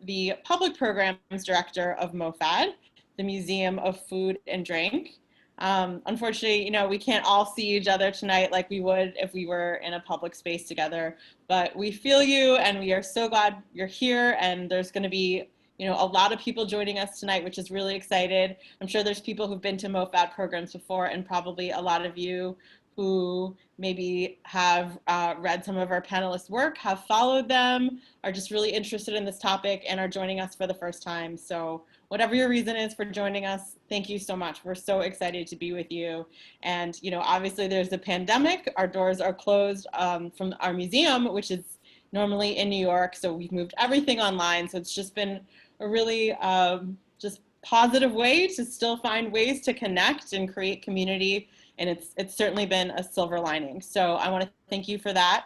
the Public Programs Director of MOFAD, the Museum of Food and Drink. Unfortunately, we can't all see each other tonight like we would if we were in a public space together, but we feel you and we are so glad you're here, and there's going to be a lot of people joining us tonight, which is really excited. I'm sure there's people who've been to MOFAD programs before, and probably a lot of you who maybe have read some of our panelists' work, have followed them, are just really interested in this topic, and are joining us for the first time. So whatever your reason is for joining us, thank you so much. We're so excited to be with you. And obviously there's the pandemic. Our doors are closed from our museum, which is normally in New York. So we've moved everything online. So it's just been a really just positive way to still find ways to connect and create community. And it's certainly been a silver lining. So I want to thank you for that.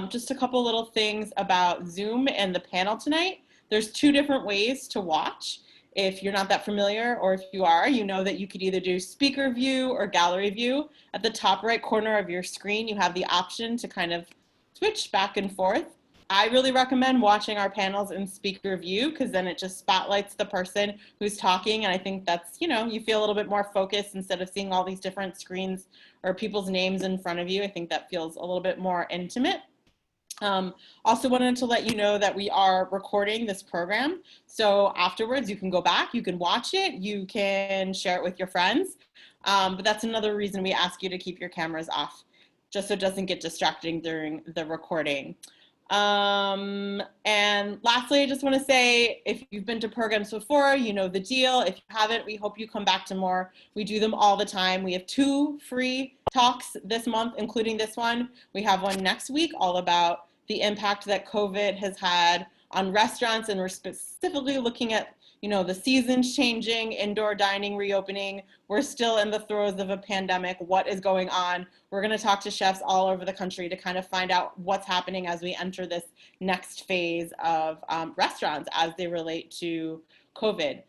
Just a couple little things about Zoom and the panel tonight. There's 2 different ways to watch. If you're not that familiar, or if you are, you know that you could either do speaker view or gallery view. At the top right corner of your screen, you have the option to kind of switch back and forth. I really recommend watching our panels in speaker view, because then it just spotlights the person who's talking. And I think that's, you feel a little bit more focused instead of seeing all these different screens or people's names in front of you. I think that feels a little bit more intimate. Also wanted to let you know that we are recording this program. So afterwards you can go back, you can watch it, you can share it with your friends. But that's another reason we ask you to keep your cameras off, just so it doesn't get distracting during the recording. And lastly, I just want to say, if you've been to programs before, you know the deal. If you haven't, we hope you come back to more. We do them all the time. We have 2 free talks this month, including this one. We have one next week all about the impact that COVID has had on restaurants, and we're specifically looking at the seasons changing, indoor dining reopening. We're still in the throes of a pandemic. What is going on? We're going to talk to chefs all over the country to kind of find out what's happening as we enter this next phase of restaurants as they relate to COVID.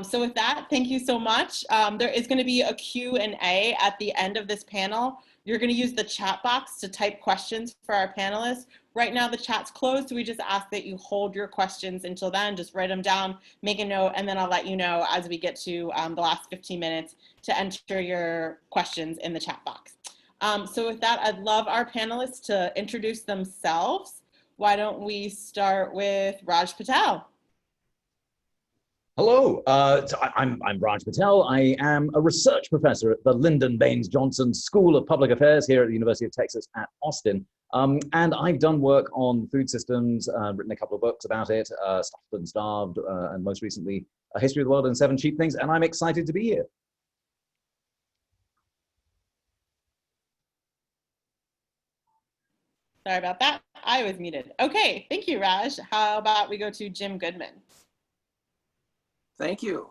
So with that, thank you so much. There is going to be a Q&A at the end of this panel. You're going to use the chat box to type questions for our panelists. Right now the chat's closed, so we just ask that you hold your questions until then. Just write them down, make a note, and then I'll let you know as we get to the last 15 minutes to enter your questions in the chat box. So with that, I'd love our panelists to introduce themselves. Why don't we start with Raj Patel? Hello, I'm Raj Patel. I am a research professor at the Lyndon Baines Johnson School of Public Affairs here at the University of Texas at Austin. And I've done work on food systems, written a couple of books about it, Stuffed and Starved, and most recently, A History of the World and 7 Cheap Things, and I'm excited to be here. Sorry about that, I was muted. Okay, thank you, Raj. How about we go to Jim Goodman? Thank you.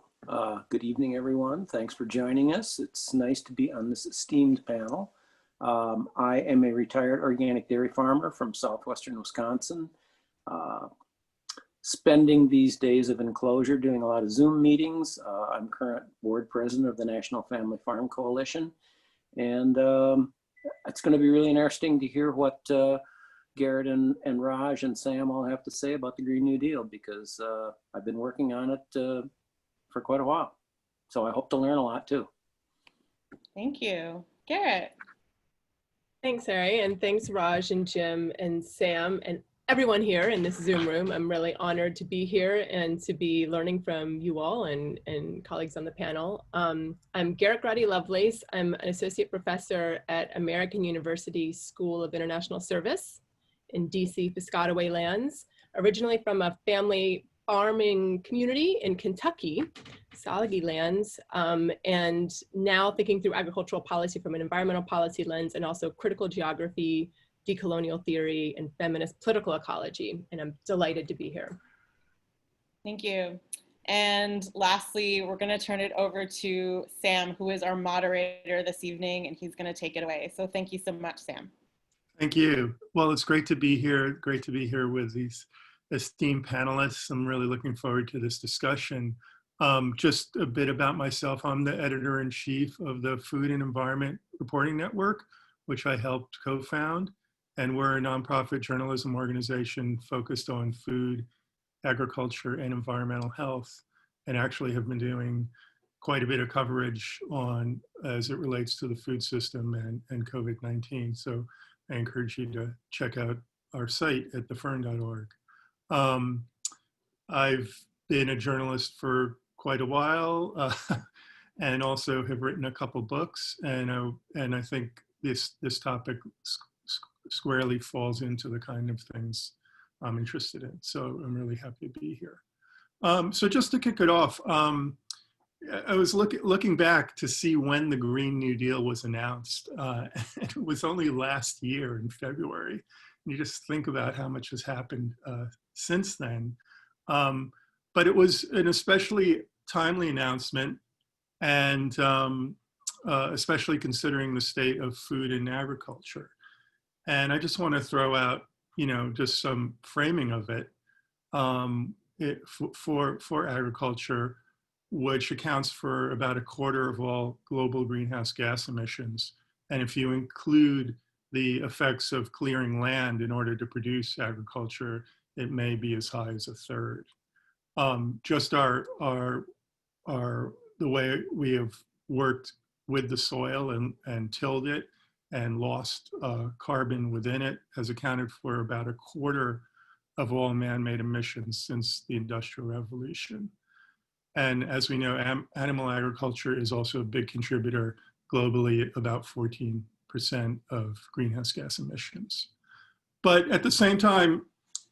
Good evening, everyone. Thanks for joining us. It's nice to be on this esteemed panel. I am a retired organic dairy farmer from southwestern Wisconsin, spending these days of enclosure doing a lot of Zoom meetings. I'm current board president of the National Family Farm Coalition, and it's going to be really interesting to hear what Garrett and Raj and Sam all have to say about the Green New Deal, because I've been working on it for quite a while. So I hope to learn a lot too. Thank you. Garrett. Thanks, Sari, and thanks Raj and Jim and Sam and everyone here in this Zoom room. I'm really honored to be here and to be learning from you all and colleagues on the panel. I'm Garrett Graddy-Lovelace. I'm an associate professor at American University School of International Service in DC Piscataway lands, originally from a family farming community in Kentucky, Salagi lands, and now thinking through agricultural policy from an environmental policy lens, and also critical geography, decolonial theory, and feminist political ecology. And I'm delighted to be here. Thank you. And lastly, we're going to turn it over to Sam, who is our moderator this evening, and he's going to take it away. So thank you so much, Sam. Thank you. Well, it's great to be here. Great to be here with these esteemed panelists. I'm really looking forward to this discussion. Just a bit about myself. I'm the editor-in-chief of the Food and Environment Reporting Network, which I helped co-found. And we're a nonprofit journalism organization focused on food agriculture and environmental health, and actually have been doing quite a bit of coverage on as it relates to the food system and COVID-19. So I encourage you to check out our site at thefern.org. I've been a journalist for quite a while, and also have written a couple books, and I think this topic squarely falls into the kind of things I'm interested in. So I'm really happy to be here. So just to kick it off, I was looking back to see when the Green New Deal was announced. It was only last year in February. And you just think about how much has happened since then. But it was an especially timely announcement, and especially considering the state of food and agriculture. And I just want to throw out, just some framing of it, for agriculture, which accounts for about 1/4 of all global greenhouse gas emissions. And if you include the effects of clearing land in order to produce agriculture, it may be as high as 1/3. Just the way we have worked with the soil and tilled it and lost carbon within it has accounted for about 1/4 of all man-made emissions since the Industrial Revolution. And as we know, animal agriculture is also a big contributor globally, about 14% of greenhouse gas emissions. But at the same time,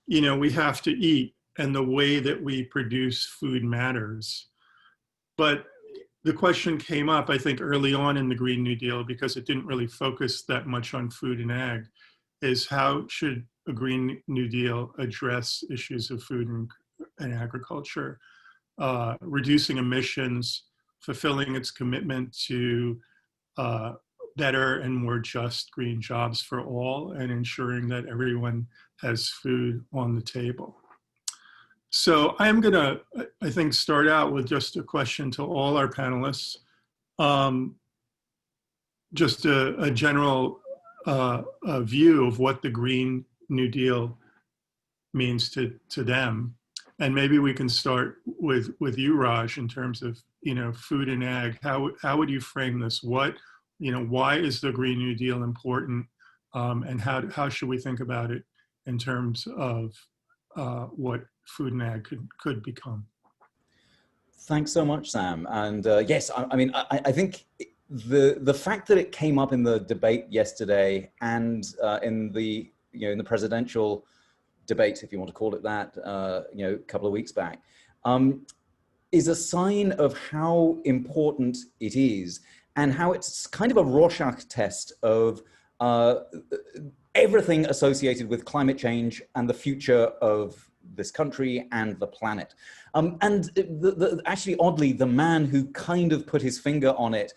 we have to eat, and the way that we produce food matters. But the question came up, I think, early on in the Green New Deal, because it didn't really focus that much on food and ag, is how should a Green New Deal address issues of food and agriculture, reducing emissions, fulfilling its commitment to better and more just green jobs for all, and ensuring that everyone has food on the table. So I'm going to, I think, start out with just a question to all our panelists. Just a general view of what the Green New Deal means to them. And maybe we can start with you, Raj, in terms of, food and ag. How would you frame this? Why is the Green New Deal important? And how should we think about it in terms of what food and ag could become? Thanks so much, Sam. And yes, I think the fact that it came up in the debate yesterday and in the presidential debate, if you want to call it that, a couple of weeks back, is a sign of how important it is, and how it's kind of a Rorschach test of everything associated with climate change and the future of this country and the planet. And actually, oddly, the man who kind of put his finger on it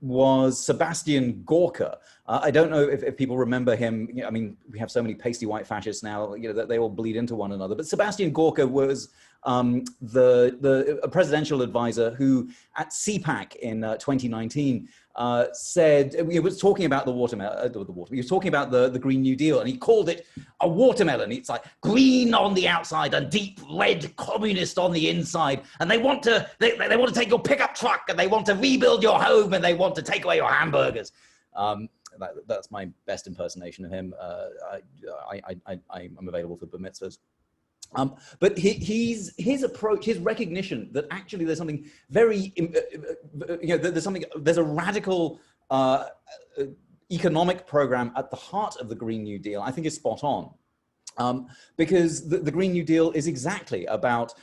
was Sebastian Gorka. I don't know if people remember him. We have so many pasty white fascists now, that they all bleed into one another. But Sebastian Gorka was a presidential advisor who, at CPAC in 2019, said, he was talking about the watermelon. He was talking about the Green New Deal, and he called it a watermelon. It's like green on the outside and deep red communist on the inside. And they want to take your pickup truck, and they want to rebuild your home, and they want to take away your hamburgers. That's my best impersonation of him. I'm available for bar mitzvahs. But his approach, his recognition that actually there's something very, there's a radical economic program at the heart of the Green New Deal, I think is spot on. Because the Green New Deal is exactly about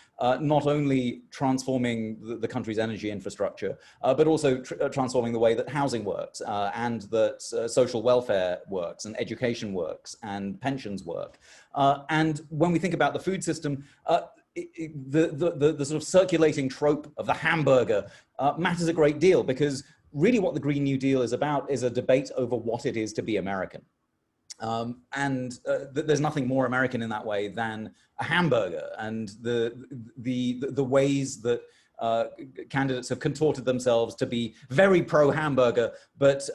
not only transforming the country's energy infrastructure, but also transforming the way that housing works, and that social welfare works, and education works, and pensions work. And when we think about the food system, the sort of circulating trope of the hamburger matters a great deal, because really what the Green New Deal is about is a debate over what it is to be American. There's nothing more American in that way than a hamburger, and the ways that candidates have contorted themselves to be very pro-hamburger, but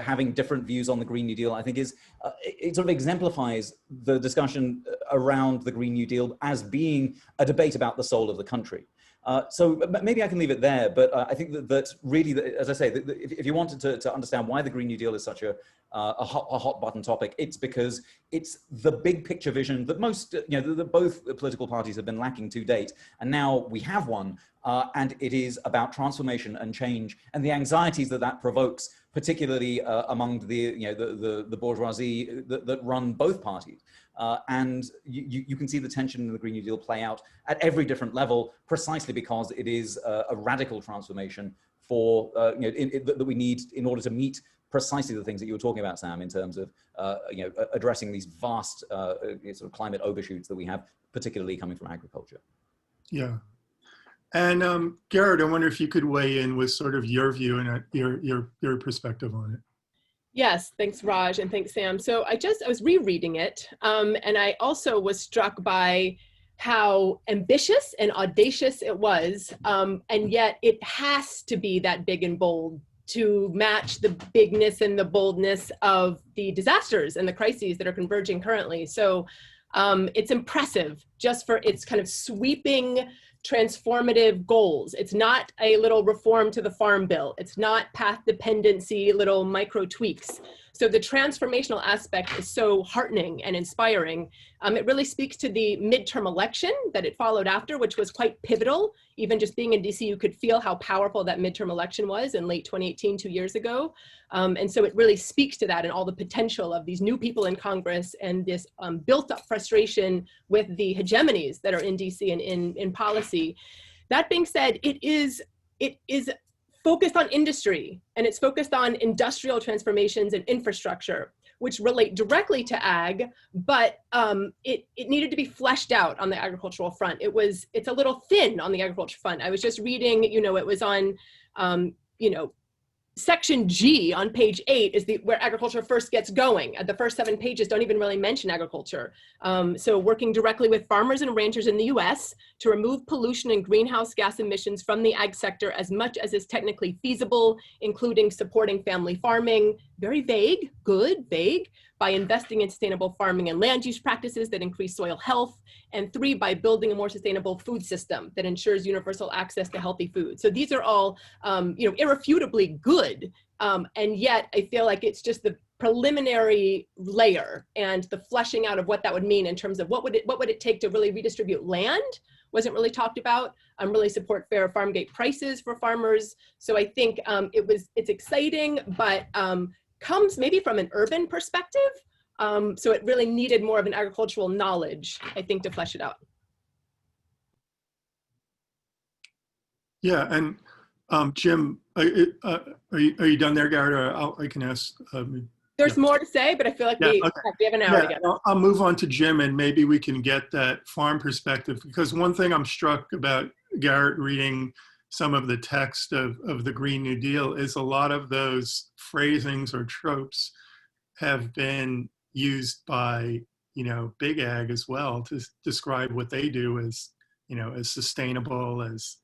having different views on the Green New Deal, I think it sort of exemplifies the discussion around the Green New Deal as being a debate about the soul of the country. So maybe I can leave it there, but I think that really, as I say, if you wanted to understand why the Green New Deal is such a hot button topic, it's because it's the big picture vision that that both political parties have been lacking to date. And now we have one, and it is about transformation and change and the anxieties that provokes, particularly among the bourgeoisie that run both parties. And you can see the tension in the Green New Deal play out at every different level, precisely because it is a radical transformation that we need in order to meet precisely the things that you were talking about, Sam, in terms of addressing these vast sort of climate overshoots that we have, particularly coming from agriculture. Yeah. And Garrett, I wonder if you could weigh in with sort of your view and your perspective on it. Yes, thanks, Raj, and thanks, Sam. So I was rereading it, and I also was struck by how ambitious and audacious it was, and yet it has to be that big and bold to match the bigness and the boldness of the disasters and the crises that are converging currently. So it's impressive just for its kind of sweeping transformative goals. It's not a little reform to the farm bill. It's not path dependency, little micro tweaks. So the transformational aspect is so heartening and inspiring. It really speaks to the midterm election that it followed after, which was quite pivotal. Even just being in DC, you could feel how powerful that midterm election was in late 2018, 2 years ago. And so it really speaks to that and all the potential of these new people in Congress and this built up frustration with the hegemonies that are in DC and in policy. That being said, it is focused on industry, and it's focused on industrial transformations and infrastructure, which relate directly to ag, but it needed to be fleshed out on the agricultural front. It's a little thin on the agriculture front. I was just reading, it was on, Section G on page 8 is where agriculture first gets going. The first 7 pages don't even really mention agriculture. So working directly with farmers and ranchers in the US to remove pollution and greenhouse gas emissions from the ag sector as much as is technically feasible, including supporting family farming, very vague, vague, by investing in sustainable farming and land use practices that increase soil health, and 3, by building a more sustainable food system that ensures universal access to healthy food. So these are all, irrefutably good, and yet I feel like it's just the preliminary layer and the fleshing out of what that would mean in terms of what would it take to really redistribute land wasn't really talked about, really support fair farm gate prices for farmers. So I think it's exciting, but comes maybe from an urban perspective. So it really needed more of an agricultural knowledge, I think, to flesh it out. Yeah, and Jim, are you done there, Garrett? Or I can ask. There's more to say, but I feel like we have an hour together. I'll move on to Jim, and maybe we can get that farm perspective, because one thing I'm struck about Garrett reading some of the text of the Green New Deal is a lot of those phrasings or tropes have been used by, big ag as well to describe what they do as, as sustainable, as,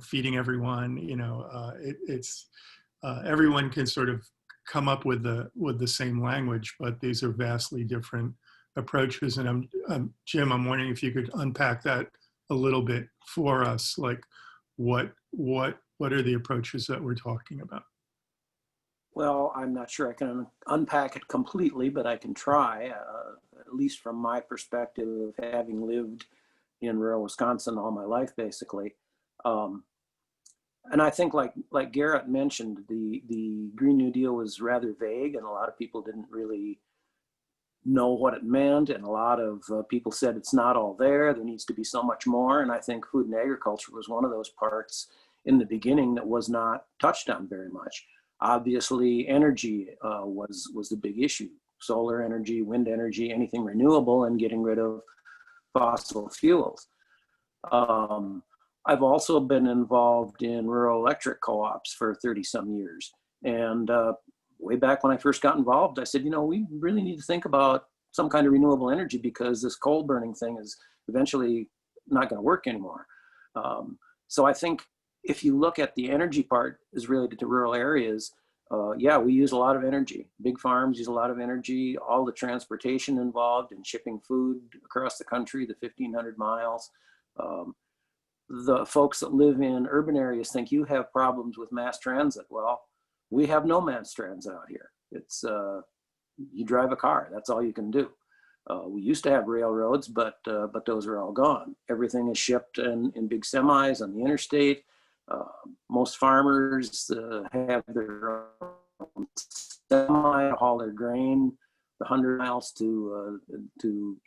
feeding everyone. Everyone can sort of come up with the same language, but these are vastly different approaches. And Jim, I'm wondering if you could unpack that a little bit for us, like what are the approaches that we're talking about? Well, I'm not sure I can unpack it completely, but I can try, at least from my perspective of having lived in rural Wisconsin all my life, basically. And I think like Garrett mentioned, the Green New Deal was rather vague, and a lot of people didn't really know what it meant. And a lot of people said it's not all there needs to be so much more. And I think food and agriculture was one of those parts in the beginning that was not touched on very much. Obviously, energy was the big issue. Solar energy, wind energy, anything renewable, and getting rid of fossil fuels. I've also been involved in rural electric co-ops for 30-some years. And way back when I first got involved, I said, we really need to think about some kind of renewable energy, because this coal burning thing is eventually not going to work anymore. So I think if you look at the energy part is related to rural areas, yeah, we use a lot of energy. Big farms use a lot of energy, all the transportation involved in shipping food across the country, the 1,500 miles. The folks that live in urban areas think you have problems with mass transit. Well, we have no mass transit out here. It's, you drive a car, that's all you can do. We used to have railroads, but those are all gone. Everything is shipped in big semis on the interstate. Most farmers have their own semi to haul their grain the 100 miles to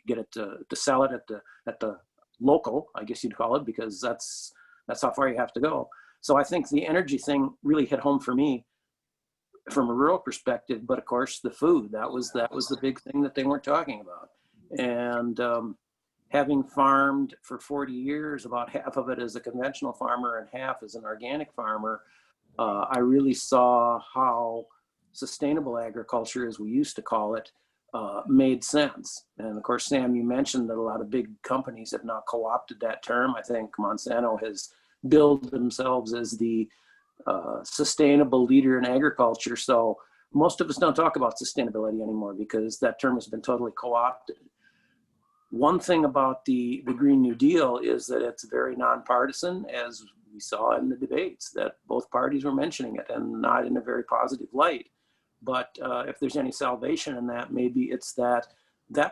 get it to sell it at the local, I guess you'd call it, because that's how far you have to go. So I think the energy thing really hit home for me from a rural perspective, but of course the food, that was the big thing that they weren't talking about. And having farmed for 40 years, about half of it as a conventional farmer and half as an organic farmer, I really saw how sustainable agriculture, as we used to call it, made sense. And of course, Sam, you mentioned that a lot of big companies have now co-opted that term. I think Monsanto has billed themselves as the sustainable leader in agriculture. So most of us don't talk about sustainability anymore because that term has been totally co-opted. One thing about the Green New Deal is that it's very nonpartisan, as we saw in the debates, that both parties were mentioning it and not in a very positive light. But if there's any salvation in that, maybe it's that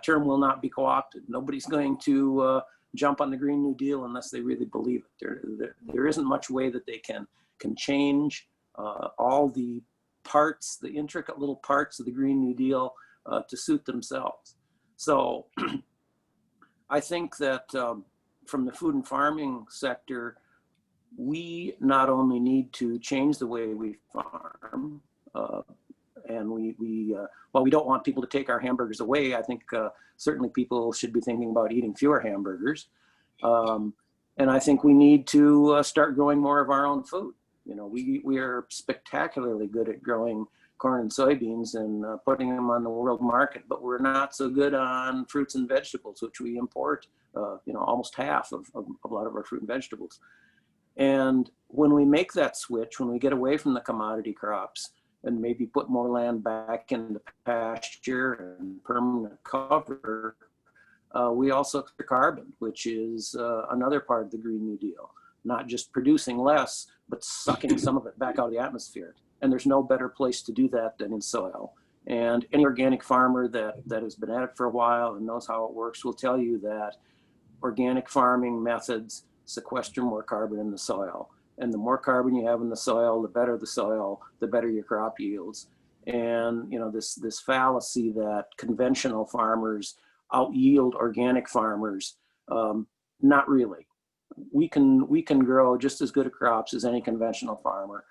term will not be co-opted. Nobody's going to jump on the Green New Deal unless they really believe it. There isn't much way that they can change all the parts, the intricate little parts of the Green New Deal to suit themselves. So I think that from the food and farming sector, we not only need to change the way we farm, and while we don't want people to take our hamburgers away, I think certainly people should be thinking about eating fewer hamburgers. And I think we need to start growing more of our own food. You know, we are spectacularly good at growing corn and soybeans and putting them on the world market, but we're not so good on fruits and vegetables, which we import, you know, almost half of a lot of our fruit and vegetables. And when we make that switch, when we get away from the commodity crops and maybe put more land back into pasture and permanent cover, we also clear carbon, which is another part of the Green New Deal. Not just producing less, but sucking some of it back out of the atmosphere. And there's no better place to do that than in soil. And any organic farmer that has been at it for a while and knows how it works will tell you that organic farming methods sequester more carbon in the soil. And the more carbon you have in the soil, the better your crop yields. And you know, this fallacy that conventional farmers out-yield organic farmers, not really. We can grow just as good a crops as any conventional farmer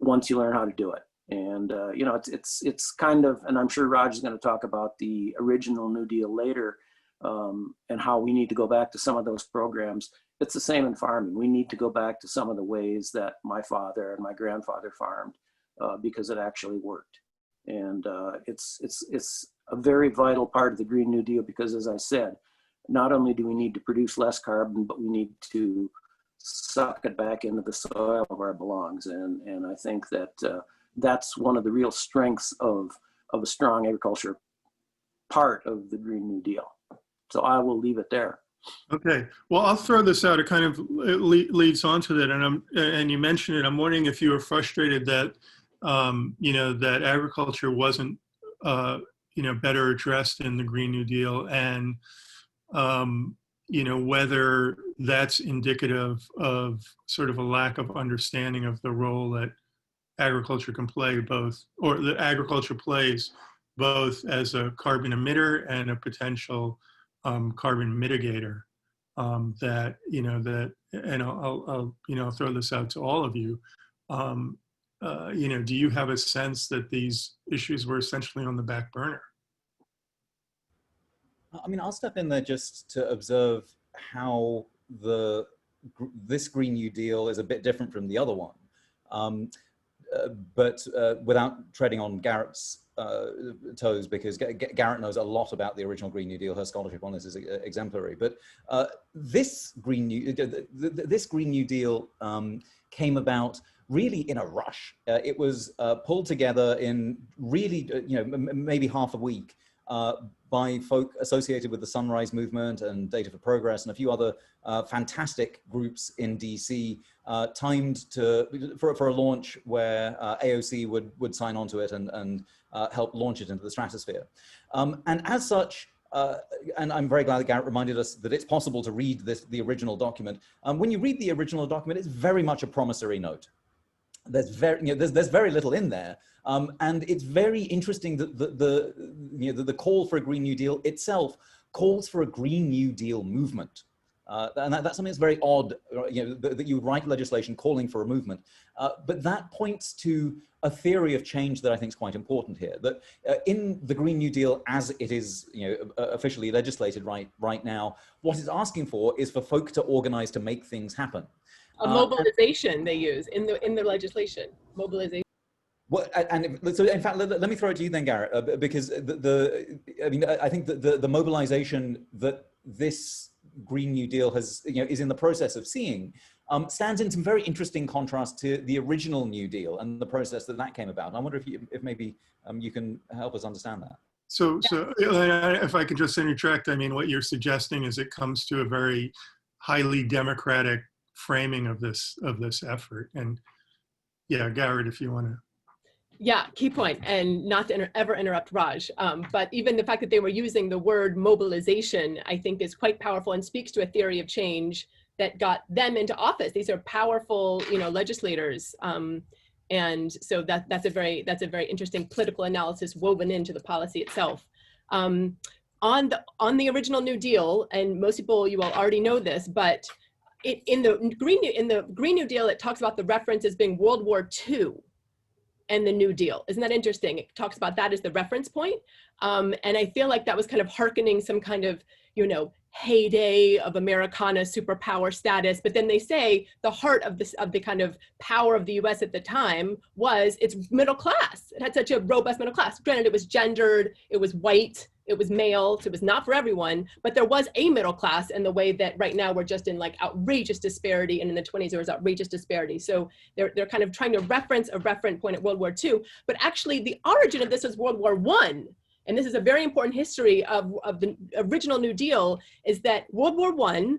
once you learn how to do it. And you know, it's kind of, and I'm sure Raj is going to talk about the original New Deal later, and how we need to go back to some of those programs. It's the same in farming. We need to go back to some of the ways that my father and my grandfather farmed because it actually worked. And it's a very vital part of the Green New Deal because, as I said, not only do we need to produce less carbon, but we need to suck it back into the soil where it belongs. And I think that that's one of the real strengths of a strong agriculture part of the Green New Deal. So I will leave it there. Okay. Well, I'll throw this out. It kind of leads on to that. And you mentioned it. I'm wondering if you were frustrated that, you know, that agriculture wasn't, you know, better addressed in the Green New Deal, and you know, whether that's indicative of sort of a lack of understanding of the role that agriculture can play both, or that agriculture plays both as a carbon emitter and a potential carbon mitigator. That, you know, that, and I'll you know, throw this out to all of you. You know, do you have a sense that these issues were essentially on the back burner? I mean, I'll step in there just to observe how this Green New Deal is a bit different from the other one. without treading on Garrett's toes, because Garrett knows a lot about the original Green New Deal. Her scholarship on this is exemplary. But this Green New Deal came about really in a rush. It was pulled together in really, maybe half a week by folk associated with the Sunrise Movement and Data for Progress and a few other fantastic groups in DC, timed for a launch where AOC would sign on to it and help launch it into the stratosphere. And as such, and I'm very glad that Garrett reminded us that it's possible to read the original document. When you read the original document, it's very much a promissory note. There's very little in there. And it's very interesting that the call for a Green New Deal itself calls for a Green New Deal movement. And that's something that's very odd, that you would write legislation calling for a movement. But that points to a theory of change that I think is quite important here, that in the Green New Deal as it is officially legislated right now, what it's asking for is for folk to organize to make things happen. A mobilization they use in the legislation, mobilization. Well, so in fact, let me throw it to you then, Garrett, because I think the mobilization that this Green New Deal is in the process of seeing stands in some very interesting contrast to the original New Deal and the process that came about. And I wonder if maybe you can help us understand that. So if I could just interject, I mean, what you're suggesting is it comes to a very highly democratic framing of this effort. And yeah, Garrett, if you want to. Yeah, key point, and not to ever interrupt Raj, but even the fact that they were using the word mobilization, I think is quite powerful and speaks to a theory of change that got them into office. These are powerful, legislators, and so that's a very interesting political analysis woven into the policy itself. On the original New Deal, and most people, you all already know this, but in the Green New Deal, it talks about the reference as being World War II. And the New Deal. Isn't that interesting? It talks about that as the reference point. And I feel like that was kind of hearkening some kind of, heyday of Americana superpower status. But then they say the heart of the kind of power of the US at the time was its middle class. It had such a robust middle class. Granted, it was gendered, it was white, it was male, so it was not for everyone, but there was a middle class in the way that right now we're just in like outrageous disparity, and in the 20s there was outrageous disparity. So they're kind of trying to reference a reference point at World War II, but actually the origin of this was World War I. And this is a very important history of the original New Deal, is that World War I,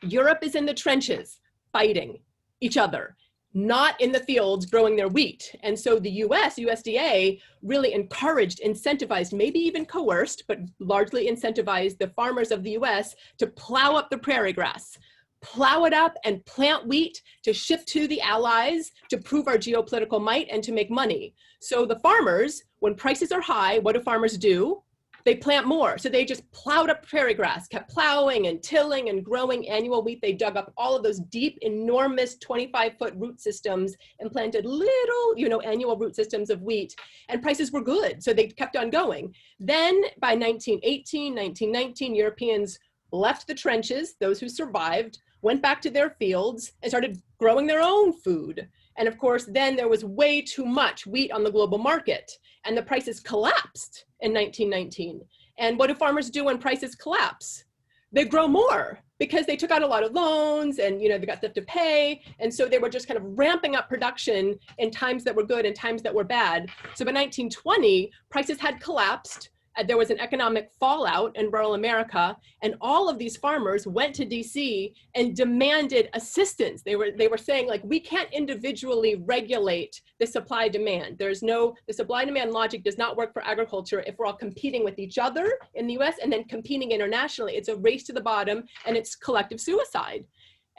Europe is in the trenches fighting each other, not in the fields growing their wheat. And so the USDA really encouraged, incentivized, maybe even coerced, but largely incentivized the farmers of the US to plow up the prairie grass, plow it up and plant wheat to ship to the Allies to prove our geopolitical might and to make money. So the farmers, when prices are high, what do farmers do? They plant more. So they just plowed up prairie grass, kept plowing and tilling and growing annual wheat. They dug up all of those deep, enormous 25-foot root systems and planted little, annual root systems of wheat, and prices were good. So they kept on going. Then by 1918, 1919, Europeans left the trenches, those who survived, went back to their fields and started growing their own food. And of course, then there was way too much wheat on the global market, and the prices collapsed in 1919. And what do farmers do when prices collapse? They grow more because they took out a lot of loans and they got stuff to pay. And so they were just kind of ramping up production in times that were good and times that were bad. So by 1920, prices had collapsed. There was an economic fallout in rural America, and all of these farmers went to DC and demanded assistance. They were saying, like, we can't individually regulate the supply demand. The supply demand logic does not work for agriculture if we're all competing with each other in the US and then competing internationally. It's a race to the bottom, and it's collective suicide.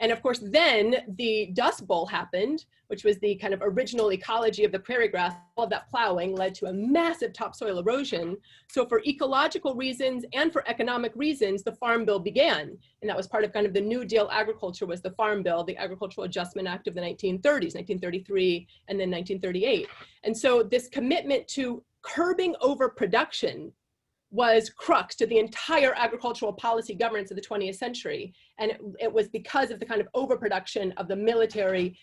And of course, then the Dust Bowl happened, which was the kind of original ecology of the prairie grass. All of that plowing led to a massive topsoil erosion. So for ecological reasons and for economic reasons, the Farm Bill began. And that was part of kind of the New Deal agriculture, was the Farm Bill, the Agricultural Adjustment Act of the 1930s, 1933, and then 1938. And so this commitment to curbing overproduction was crux to the entire agricultural policy governance of the 20th century. And it was because of the kind of overproduction of the military,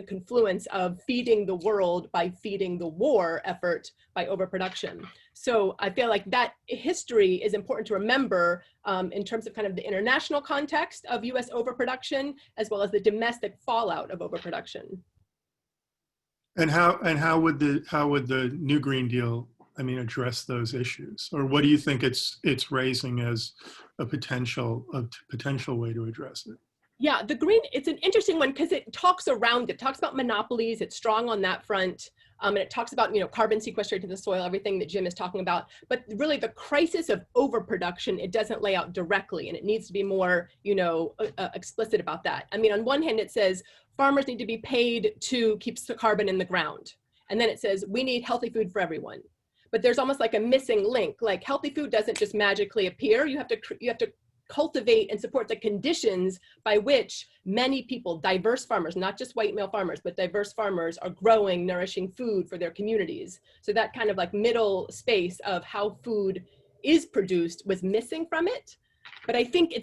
confluence of feeding the world by feeding the war effort by overproduction. So I feel like that history is important to remember in terms of kind of the international context of US overproduction, as well as the domestic fallout of overproduction. And how would the new Green Deal, address those issues? Or what do you think it's raising as a potential way to address it? Yeah, it's an interesting one because it talks around it, talks about monopolies, it's strong on that front. And it talks about, carbon sequestration to the soil, everything that Jim is talking about. But really the crisis of overproduction, it doesn't lay out directly, and it needs to be more, explicit about that. On one hand, it says farmers need to be paid to keep the carbon in the ground. And then it says we need healthy food for everyone. But there's almost like a missing link. Like healthy food doesn't just magically appear. You have to cultivate and support the conditions by which many people, diverse farmers, not just white male farmers, but diverse farmers are growing nourishing food for their communities. So that kind of like middle space of how food is produced was missing from it. But I think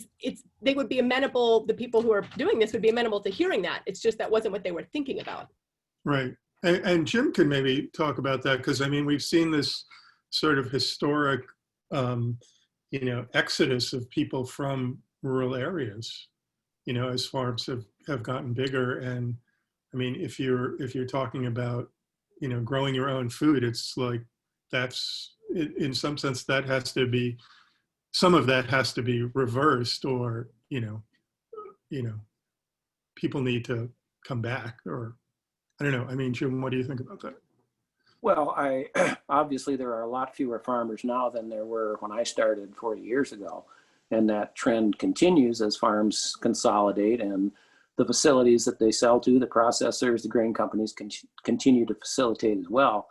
they would be amenable, the people who are doing this would be amenable to hearing that. It's just that wasn't what they were thinking about. Right. And Jim could maybe talk about that, because we've seen this sort of historic exodus of people from rural areas, as farms have gotten bigger. And if you're talking about, growing your own food, it's like, that's, in some sense, some of that has to be reversed, or, people need to come back, or, I don't know. Jim, what do you think about that? Well, obviously there are a lot fewer farmers now than there were when I started 40 years ago. And that trend continues as farms consolidate, and the facilities that they sell to, the processors, the grain companies continue to facilitate as well.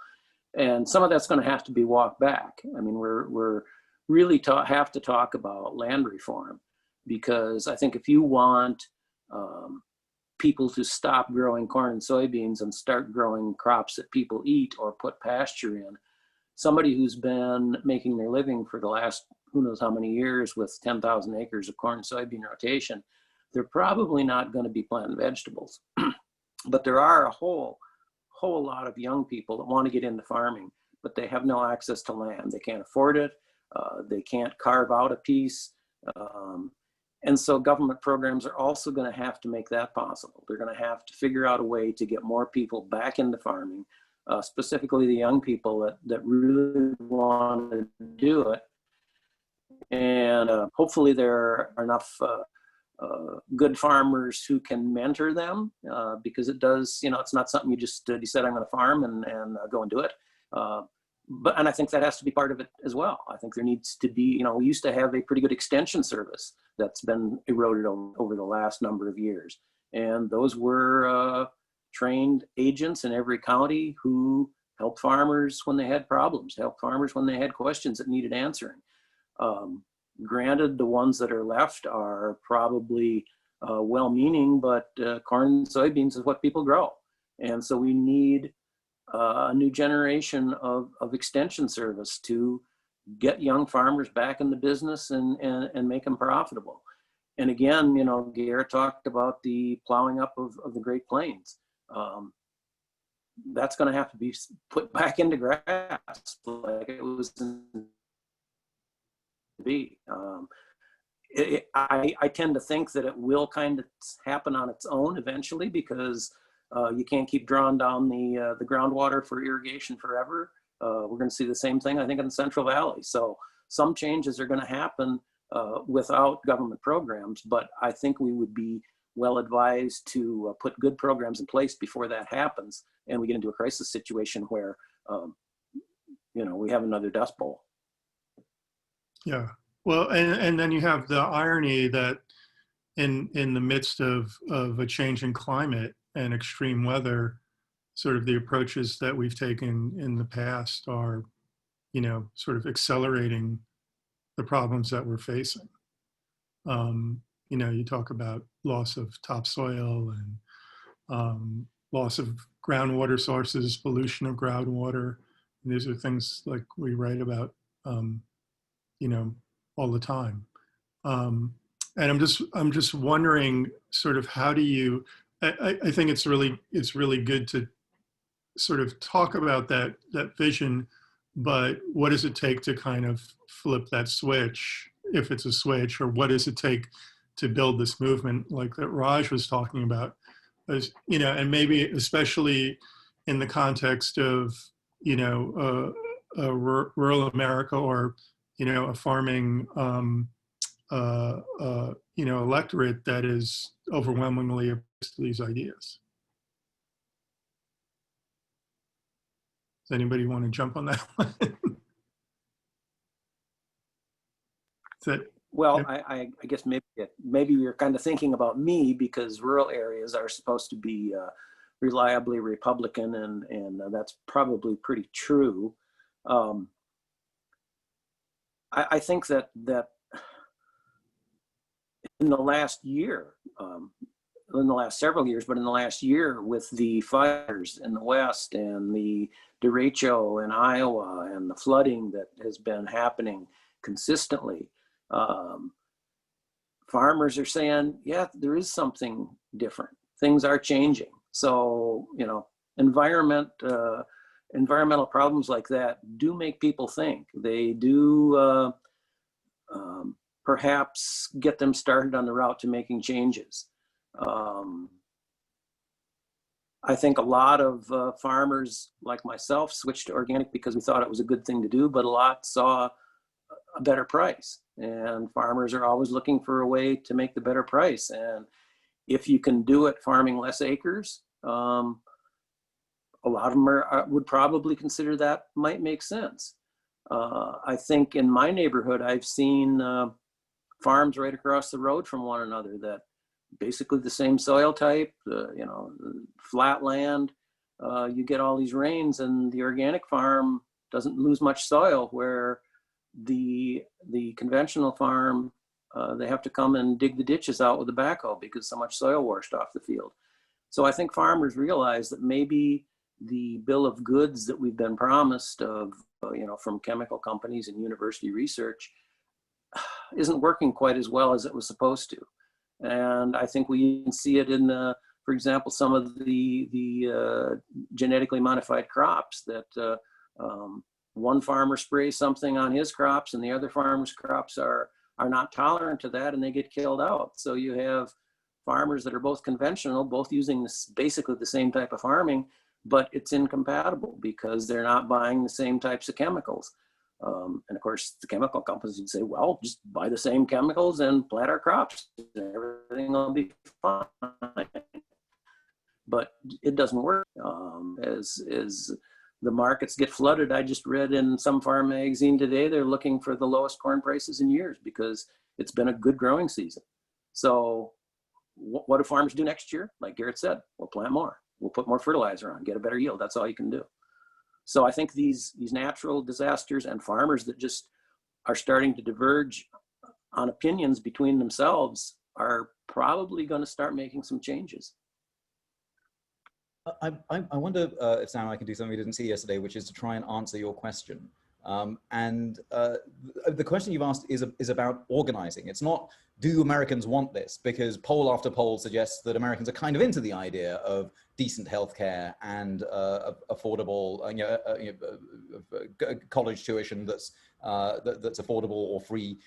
And some of that's going to have to be walked back. We're really have to talk about land reform, because I think if you want people to stop growing corn and soybeans and start growing crops that people eat or put pasture in, somebody who's been making their living for the last who knows how many years with 10,000 acres of corn and soybean rotation, they're probably not going to be planting vegetables. But there are a whole lot of young people that want to get into farming, but they have no access to land. They can't afford it. They can't carve out a piece. And so government programs are also going to have to make that possible. They're going to have to figure out a way to get more people back into farming, specifically the young people that really want to do it. And hopefully there are enough good farmers who can mentor them, because it does, it's not something you just decide I'm going to farm and go and do it. And I think that has to be part of it as well. I think there needs to be, we used to have a pretty good extension service that's been eroded over the last number of years. And those were trained agents in every county who helped farmers when they had problems, helped farmers when they had questions that needed answering. Granted, the ones that are left are probably well-meaning, but corn and soybeans is what people grow. And so we need a new generation of extension service to get young farmers back in the business and make them profitable. And again, Garrett talked about the plowing up of the Great Plains. That's going to have to be put back into grass like it was to be. I tend to think that it will kind of happen on its own eventually, because you can't keep drawing down the groundwater for irrigation forever. We're going to see the same thing, I think, in the Central Valley. So some changes are going to happen without government programs, but I think we would be well advised to put good programs in place before that happens and we get into a crisis situation where, we have another dust bowl. Yeah. Well, and then you have the irony that in the midst of a changing climate and extreme weather, sort of the approaches that we've taken in the past are, sort of accelerating the problems that we're facing. You talk about loss of topsoil and loss of groundwater sources, pollution of groundwater. And these are things like we write about you know, all the time. And I'm just wondering, sort of, how do you? I think it's really good to sort of talk about that vision, but what does it take to kind of flip that switch, if it's a switch, or what does it take to build this movement like that Raj was talking about? As, you know, and maybe especially in the context of, you know, rural America, or, you know, a farming you know, electorate that is overwhelmingly opposed to these ideas. Does anybody want to jump on that one? Well, I guess maybe you're kind of thinking about me, because rural areas are supposed to be reliably Republican, and that's probably pretty true. I think that in the last year, in the last several years, but in the last year, with the fires in the West and the derecho in Iowa and the flooding that has been happening consistently, farmers are saying, yeah, there is something different. Things are changing. So, you know, environmental problems like that do make people think. They do perhaps get them started on the route to making changes. I think a lot of farmers like myself switched to organic because we thought it was a good thing to do, but a lot saw a better price, and farmers are always looking for a way to make the better price. And if you can do it farming less acres, a lot of them would probably consider that might make sense. I think in my neighborhood, I've seen farms right across the road from one another that basically the same soil type, you know, flat land. You get all these rains, and the organic farm doesn't lose much soil, where the conventional farm, they have to come and dig the ditches out with a backhoe because so much soil washed off the field. So I think farmers realize that maybe the bill of goods that we've been promised of, you know, from chemical companies and university research isn't working quite as well as it was supposed to. And I think we can see it in, for example, some of the genetically modified crops that one farmer sprays something on his crops and the other farmer's crops are not tolerant to that, and they get killed out. So you have farmers that are both conventional, both using basically the same type of farming, but it's incompatible because they're not buying the same types of chemicals. And of course, the chemical companies would say, well, just buy the same chemicals and plant our crops, and everything will be fine. But it doesn't work. As the markets get flooded, I just read in some farm magazine today, they're looking for the lowest corn prices in years because it's been a good growing season. So what do farmers do next year? Like Garrett said, we'll plant more. We'll put more fertilizer on, get a better yield. That's all you can do. So I think these natural disasters and farmers that just are starting to diverge on opinions between themselves are probably going to start making some changes. I wonder if, Sam, I can do something we didn't see yesterday, which is to try and answer your question. The question you've asked is about organizing. It's not, do Americans want this? Because poll after poll suggests that Americans are kind of into the idea of decent healthcare and affordable, college tuition that's affordable or free,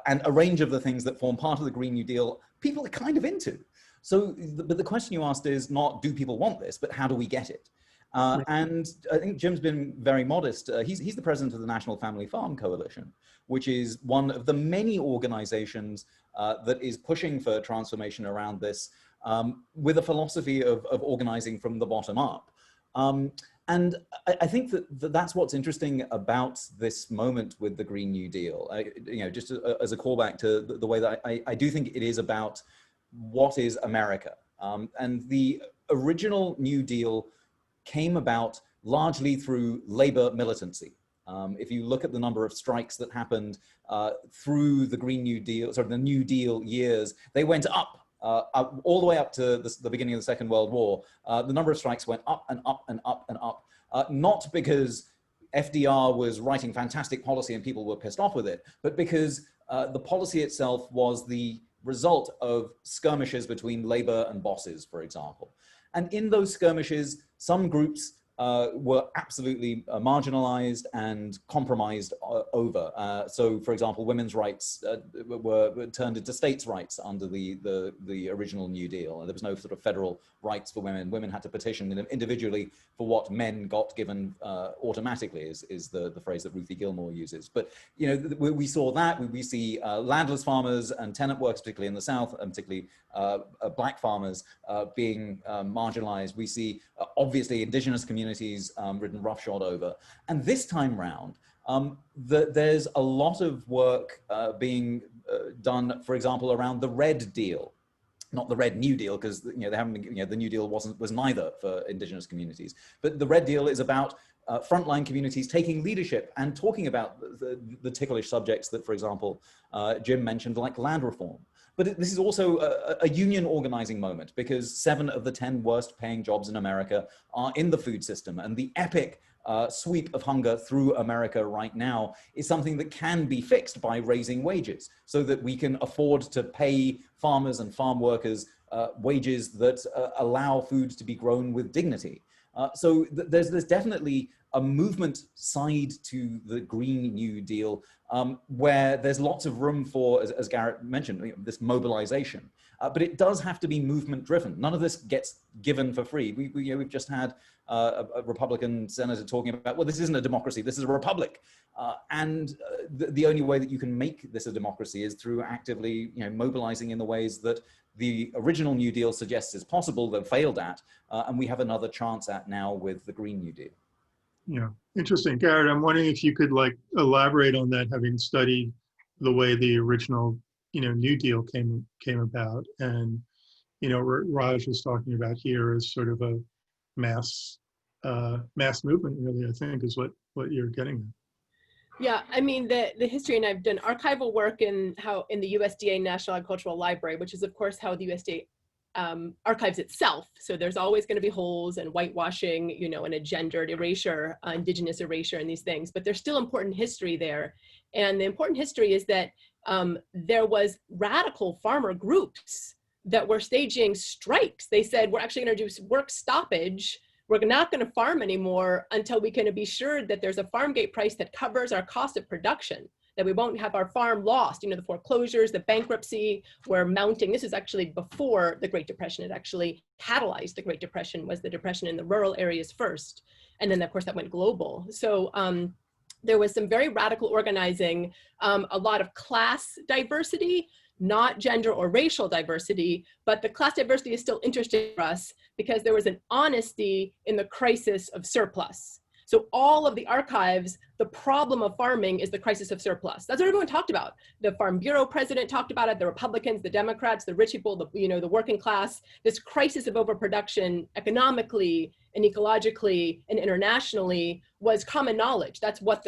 and a range of the things that form part of the Green New Deal. People are kind of into. So, but the question you asked is not, do people want this, but how do we get it? And I think Jim's been very modest. He's the president of the National Family Farm Coalition, which is one of the many organizations that is pushing for transformation around this, with a philosophy of organizing from the bottom up. And I think that's what's interesting about this moment with the Green New Deal. Just as a callback to the way that I do think it is about what is America. And the original New Deal came about largely through labor militancy. If you look at the number of strikes that happened through the Green New Deal, the New Deal years, they went up all the way up to the beginning of the Second World War. The number of strikes went up and up and up and up, not because FDR was writing fantastic policy and people were pissed off with it, but because the policy itself was the result of skirmishes between labor and bosses, for example. And in those skirmishes, some groups were absolutely marginalized and compromised over. So, for example, women's rights were turned into states' rights under the original New Deal. There was no sort of federal rights for women. Women had to petition individually for what men got given automatically, is the phrase that Ruthie Gilmore uses. But you know, we saw that. We see landless farmers and tenant workers, particularly in the South, and particularly black farmers being marginalized. We see obviously indigenous communities ridden roughshod over. And this time round, there's a lot of work being done, for example, around the Red Deal. Not the Red New Deal, because you know, they haven't been, you know, the New Deal was neither for indigenous communities. But the Red Deal is about frontline communities taking leadership and talking about the ticklish subjects that, for example, Jim mentioned, like land reform. But this is also a union organizing moment, because 7 of the 10 worst paying jobs in America are in the food system. And the epic sweep of hunger through America right now is something that can be fixed by raising wages, so that we can afford to pay farmers and farm workers wages that allow food to be grown with dignity. So there's definitely a movement side to the Green New Deal, where there's lots of room for, as Garrett mentioned, you know, this mobilization. But it does have to be movement driven. None of this gets given for free. We've just had a Republican senator talking about, well, this isn't a democracy, this is a republic. And the only way that you can make this a democracy is through actively, you know, mobilizing in the ways that the original New Deal suggests is possible, that failed at, and we have another chance at now with the Green New Deal. Yeah, interesting. Garrett, I'm wondering if you could like elaborate on that, having studied the way the original, you know, New Deal came about. And, you know, Raj was talking about here is sort of a mass movement, really, I think, is what you're getting at. Yeah, I mean, the history, and I've done archival work in the USDA National Agricultural Library, which is of course how the USDA archives itself. So there's always going to be holes and whitewashing, you know, and a gendered erasure, indigenous erasure, and these things. But there's still important history there. And the important history is that there was radical farmer groups that were staging strikes. They said, we're actually going to do work stoppage. We're not going to farm anymore until we can be sure that there's a farm gate price that covers our cost of production, that we won't have our farm lost. You know, the foreclosures, the bankruptcy were mounting. This is actually before the Great Depression. It actually catalyzed the Great Depression, was the depression in the rural areas first. And then of course that went global. So there was some very radical organizing, a lot of class diversity, not gender or racial diversity, but the class diversity is still interesting for us because there was an honesty in the crisis of surplus. So all of the archives, the problem of farming is the crisis of surplus. That's what everyone talked about. The Farm Bureau president talked about it, the Republicans, the Democrats, the rich people, the working class, this crisis of overproduction economically and ecologically and internationally was common knowledge. That's what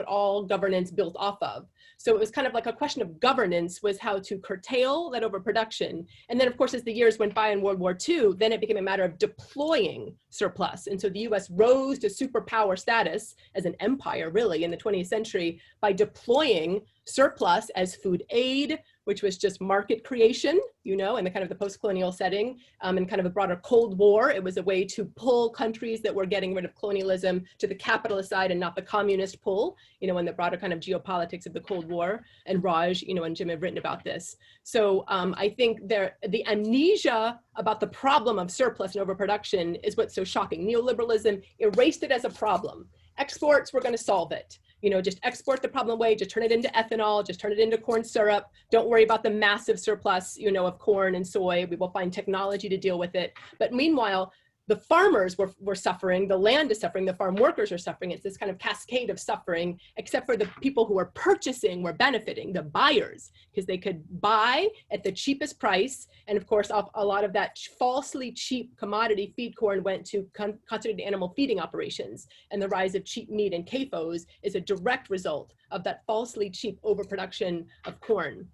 all governance built off of. So it was kind of like a question of governance, was how to curtail that overproduction. And then of course, as the years went by in World War II, then it became a matter of deploying surplus. And so the US rose to superpower status as an empire really in the 20th century by deploying surplus as food aid, which was just market creation, you know, in the kind of the post-colonial setting, and kind of a broader Cold War. It was a way to pull countries that were getting rid of colonialism to the capitalist side and not the communist pull, you know, in the broader kind of geopolitics of the Cold War. And Raj, you know, and Jim have written about this. So I think the amnesia about the problem of surplus and overproduction is what's so shocking. Neoliberalism erased it as a problem. Exports, we're going to solve it. You know, just export the problem away, just turn it into ethanol, just turn it into corn syrup. Don't worry about the massive surplus, you know, of corn and soy. We will find technology to deal with it. But meanwhile, the farmers were suffering, the land is suffering, the farm workers are suffering. It's this kind of cascade of suffering, except for the people who were purchasing were benefiting, the buyers, because they could buy at the cheapest price. And of course, a lot of that falsely cheap commodity feed corn went to concentrated animal feeding operations. And the rise of cheap meat and CAFOs is a direct result of that falsely cheap overproduction of corn.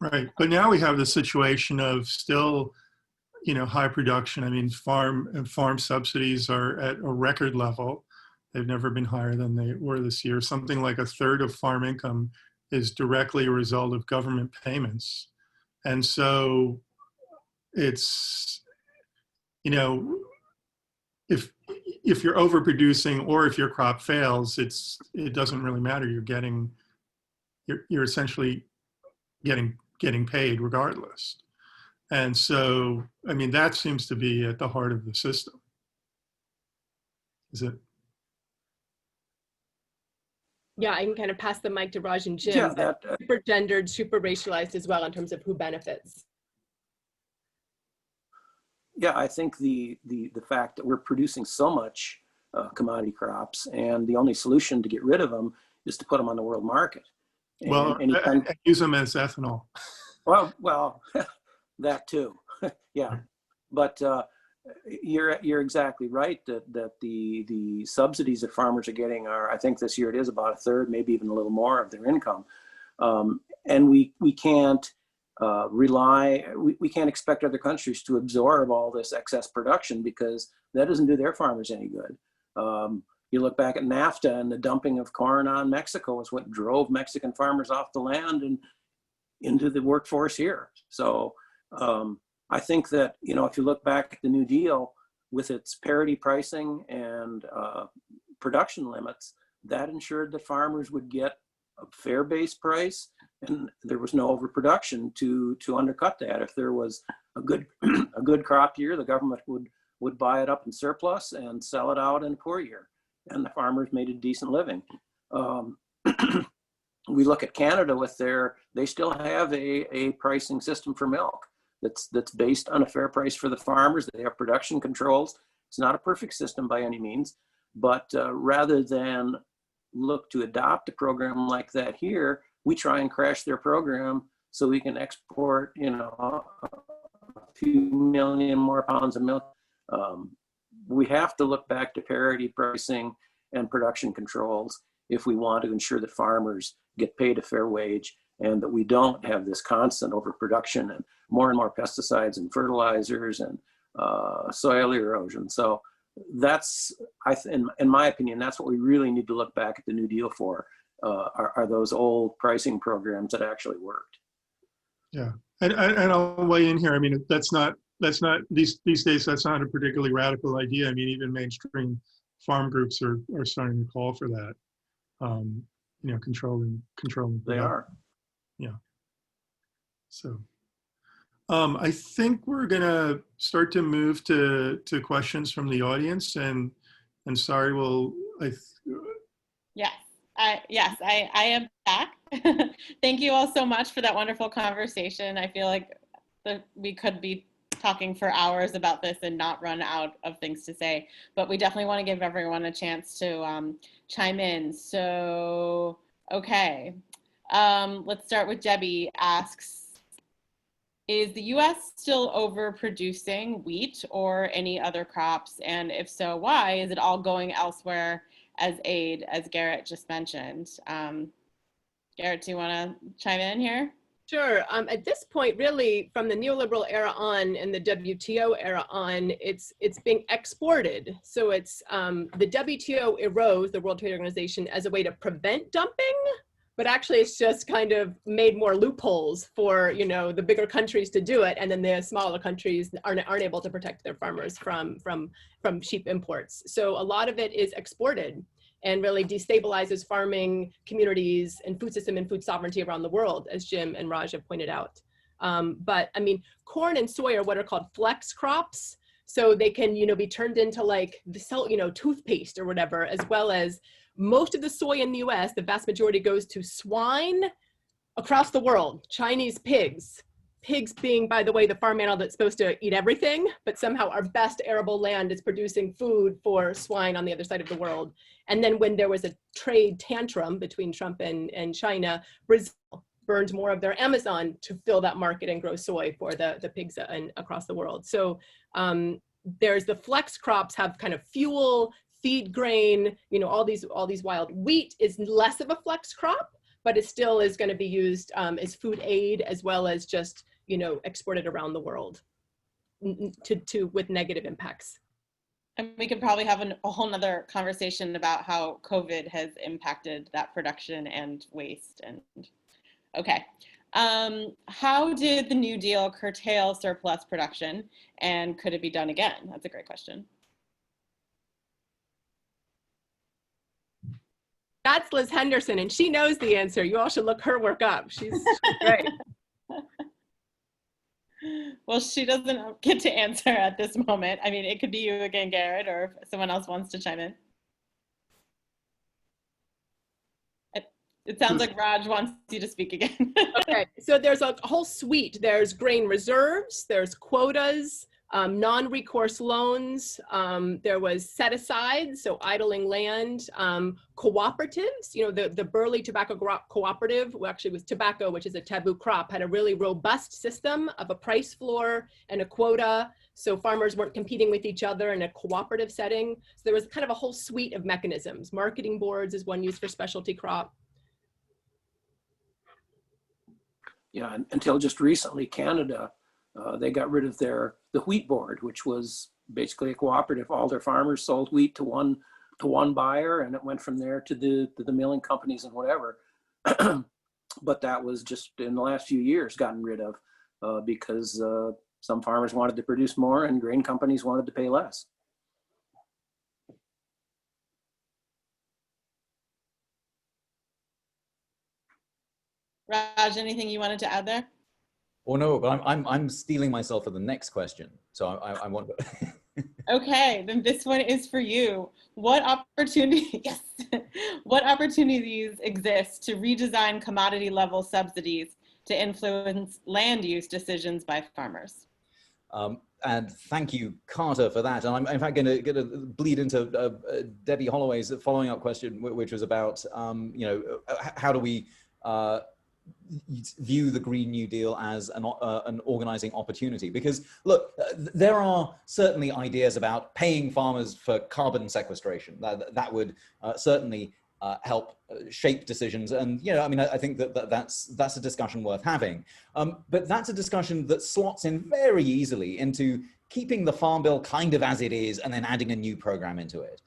Right, but now we have the situation of still, you know, high production. I mean, farm subsidies are at a record level. They've never been higher than they were this year. Something like a third of farm income is directly a result of government payments. And so it's, you know, if you're overproducing or if your crop fails, it doesn't really matter. You're essentially getting paid regardless. And so, I mean, that seems to be at the heart of the system. Is it? Yeah, I can kind of pass the mic to Raj and Jim. Yeah, that, super gendered, super racialized as well in terms of who benefits. yeah, I think the fact that we're producing so much commodity crops, and the only solution to get rid of them is to put them on the world market. And Well, I use them as ethanol. Well, that too. Yeah, but you're exactly right that the subsidies that farmers are getting are, I think this year it is about a third, maybe even a little more of their income, and we can't we can't expect other countries to absorb all this excess production, because that doesn't do their farmers any good. You look back at NAFTA, and the dumping of corn on Mexico is what drove Mexican farmers off the land and into the workforce here. So I think that, you know, if you look back at the New Deal with its parity pricing and production limits, that ensured that farmers would get a fair base price, and there was no overproduction to undercut that. If there was a good crop year, the government would buy it up in surplus and sell it out in a poor year, and the farmers made a decent living. We look at Canada with they still have a pricing system for milk that's based on a fair price for the farmers. They have production controls. It's not a perfect system by any means, but rather than look to adopt a program like that here, we try and crash their program so we can export, you know, a few million more pounds of milk. We have to look back to parity pricing and production controls if we want to ensure that farmers get paid a fair wage, and that we don't have this constant overproduction and more pesticides and fertilizers and soil erosion. So that's, in my opinion, that's what we really need to look back at the New Deal for, are those old pricing programs that actually worked. Yeah, and I'll weigh in here. I mean, that's not these days, that's not a particularly radical idea. I mean, even mainstream farm groups are starting to call for that. You know, controlling. They are. Yeah. So I think we're gonna start to move to questions from the audience, and Sari will. Yes, I am back. Thank you all so much for that wonderful conversation. I feel like we could be talking for hours about this and not run out of things to say, but we definitely want to give everyone a chance to chime in. So, okay, let's start with Debbie. Asks, is the US still overproducing wheat or any other crops? And if so, why? Is it all going elsewhere as aid, as Garrett just mentioned? Garrett, do you want to chime in here? Sure. At this point, really, from the neoliberal era on and the WTO era on, it's being exported. So it's the WTO arose, the World Trade Organization, as a way to prevent dumping, but actually it's just kind of made more loopholes for, you know, the bigger countries to do it, and then the smaller countries aren't able to protect their farmers from cheap imports. So a lot of it is exported, and really destabilizes farming communities and food system and food sovereignty around the world, as Jim and Raj have pointed out. But I mean, corn and soy are what are called flex crops. So they can, you know, be turned into like toothpaste or whatever, as well as most of the soy in the US, the vast majority goes to swine across the world, Chinese pigs. Pigs being, by the way, the farm animal that's supposed to eat everything, but somehow our best arable land is producing food for swine on the other side of the world. And then when there was a trade tantrum between Trump and China, Brazil burned more of their Amazon to fill that market and grow soy for the pigs across the world. So there's the flex crops have kind of fuel, feed grain, you know, all these wild. Wheat is less of a flex crop, but it still is going to be used as food aid, as well as just, you know, exported around the world with negative impacts. And we could probably have a whole nother conversation about how COVID has impacted that production and waste. And okay. How did the New Deal curtail surplus production, and could it be done again? That's a great question. That's Liz Henderson, and she knows the answer. You all should look her work up. She's great. Well, she doesn't get to answer at this moment. I mean, it could be you again, Garrett, or if someone else wants to chime in. It sounds like Raj wants you to speak again. Okay, so there's a whole suite. There's grain reserves, there's quotas, non-recourse loans, there was set-asides, so idling land, cooperatives, you know, the Burley Tobacco Cooperative, well, actually was tobacco, which is a taboo crop, had a really robust system of a price floor and a quota, so farmers weren't competing with each other in a cooperative setting. So there was kind of a whole suite of mechanisms. Marketing boards is one used for specialty crop. Yeah, until just recently, Canada, they got rid of the wheat board, which was basically a cooperative. All their farmers sold wheat to one buyer, and it went from there to the milling companies and whatever. But that was just in the last few years gotten rid of because some farmers wanted to produce more and grain companies wanted to pay less. Raj, anything you wanted to add there? Oh no, but I'm stealing myself for the next question. So I want to. Okay, then this one is for you. What opportunity, yes, what opportunities exist to redesign commodity level subsidies to influence land use decisions by farmers? And thank you, Carter, for that. And I'm in fact going to bleed into Debbie Holloway's following up question, which was about, you know, how do we view the Green New Deal as an organizing opportunity? Because look, there are certainly ideas about paying farmers for carbon sequestration. That would certainly help shape decisions. And, you know, I mean, I think that's a discussion worth having. But that's a discussion that slots in very easily into keeping the Farm Bill kind of as it is and then adding a new program into it.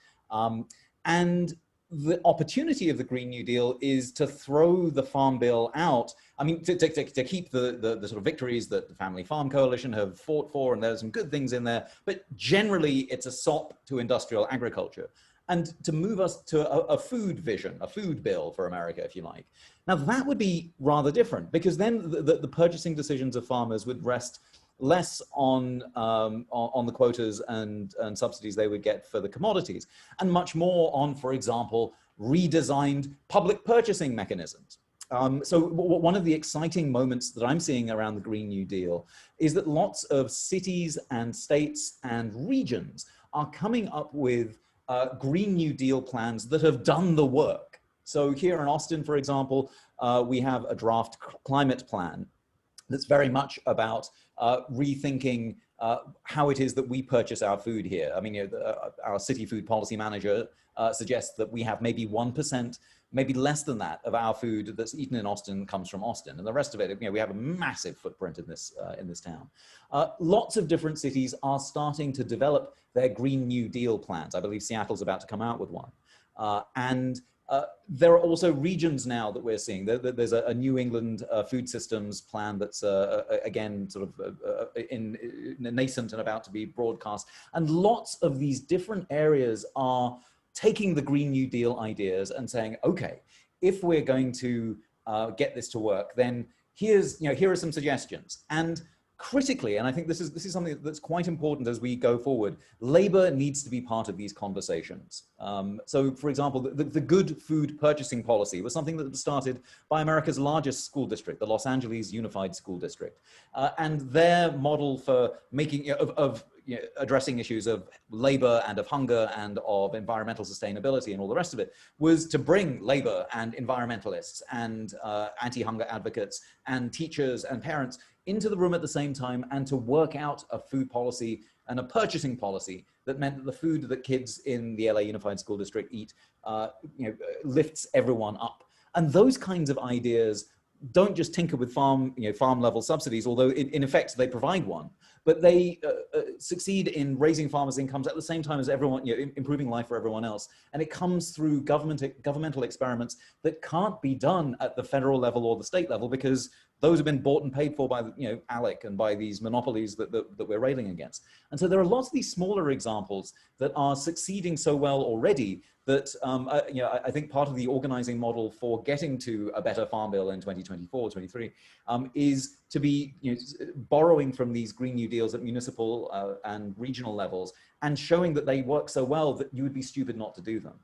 And the opportunity of the Green New Deal is to throw the Farm Bill out. I mean, to keep the sort of victories that the Family Farm Coalition have fought for, and there's some good things in there, but generally it's a sop to industrial agriculture. And to move us to a food vision, a food bill for America, if you like. Now that would be rather different, because then the purchasing decisions of farmers would rest less on the quotas and subsidies they would get for the commodities, and much more on, for example, redesigned public purchasing mechanisms. So one of the exciting moments that I'm seeing around the Green New Deal is that lots of cities and states and regions are coming up with Green New Deal plans that have done the work. So here in Austin, for example, we have a draft climate plan that's very much about rethinking how it is that we purchase our food here. I mean, you know, our city food policy manager suggests that we have maybe 1%, maybe less than that, of our food that's eaten in Austin comes from Austin, and the rest of it, you know, we have a massive footprint in this town. Lots of different cities are starting to develop their Green New Deal plans. I believe Seattle's about to come out with one, and there are also regions now that we're seeing. There's a New England food systems plan that's, again, sort of in nascent and about to be broadcast. And lots of these different areas are taking the Green New Deal ideas and saying, okay, if we're going to get this to work, then here are some suggestions. And critically, and I think this is something that's quite important as we go forward, labor needs to be part of these conversations. So for example, the good food purchasing policy was something that was started by America's largest school district, the Los Angeles Unified School District. And their model for making, addressing issues of labor and of hunger and of environmental sustainability and all the rest of it was to bring labor and environmentalists and anti-hunger advocates and teachers and parents into the room at the same time, and to work out a food policy and a purchasing policy that meant that the food that kids in the LA Unified School District eat, lifts everyone up. And those kinds of ideas don't just tinker with farm level subsidies, although in effect they provide one, but they succeed in raising farmers' incomes at the same time as everyone, improving life for everyone else. And it comes through governmental experiments that can't be done at the federal level or the state level, because those have been bought and paid for by the, ALEC and by these monopolies that we're railing against. And so there are lots of these smaller examples that are succeeding so well already that I think part of the organizing model for getting to a better farm bill in 2024, 23 is to be borrowing from these Green New Deals at municipal and regional levels and showing that they work so well that you would be stupid not to do them.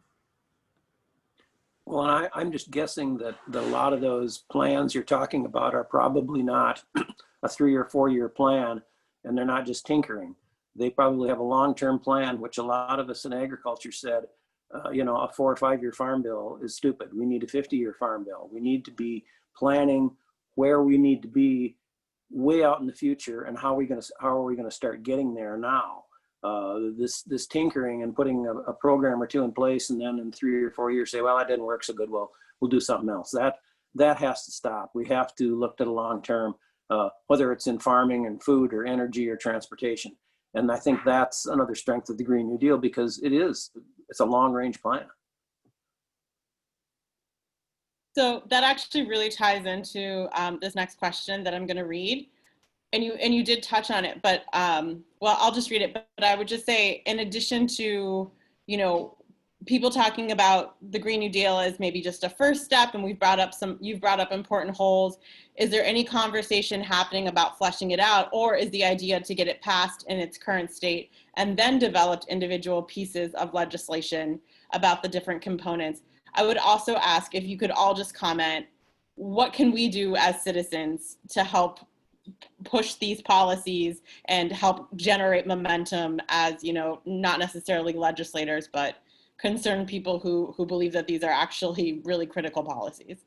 Well, I'm just guessing that a lot of those plans you're talking about are probably not a 3 or 4 year plan, and they're not just tinkering. They probably have a long-term plan, which a lot of us in agriculture said, a 4 or 5 year farm bill is stupid. We need a 50-year farm bill. We need to be planning where we need to be way out in the future, and how are we going to start getting there now? This tinkering and putting a program or two in place, and then in 3 or 4 years say, well, that didn't work so good. Well, we'll do something else. That has to stop. We have to look to the long term, whether it's in farming and food or energy or transportation. And I think that's another strength of the Green New Deal, because it's a long range plan. So that actually really ties into this next question that I'm going to read. And you did touch on it, but well, I'll just read it. But I would just say, in addition to, people talking about the Green New Deal as maybe just a first step, and you've brought up important holes. Is there any conversation happening about fleshing it out, or is the idea to get it passed in its current state and then developed individual pieces of legislation about the different components? I would also ask if you could all just comment, what can we do as citizens to help push these policies and help generate momentum as, not necessarily legislators, but concerned people who believe that these are actually really critical policies?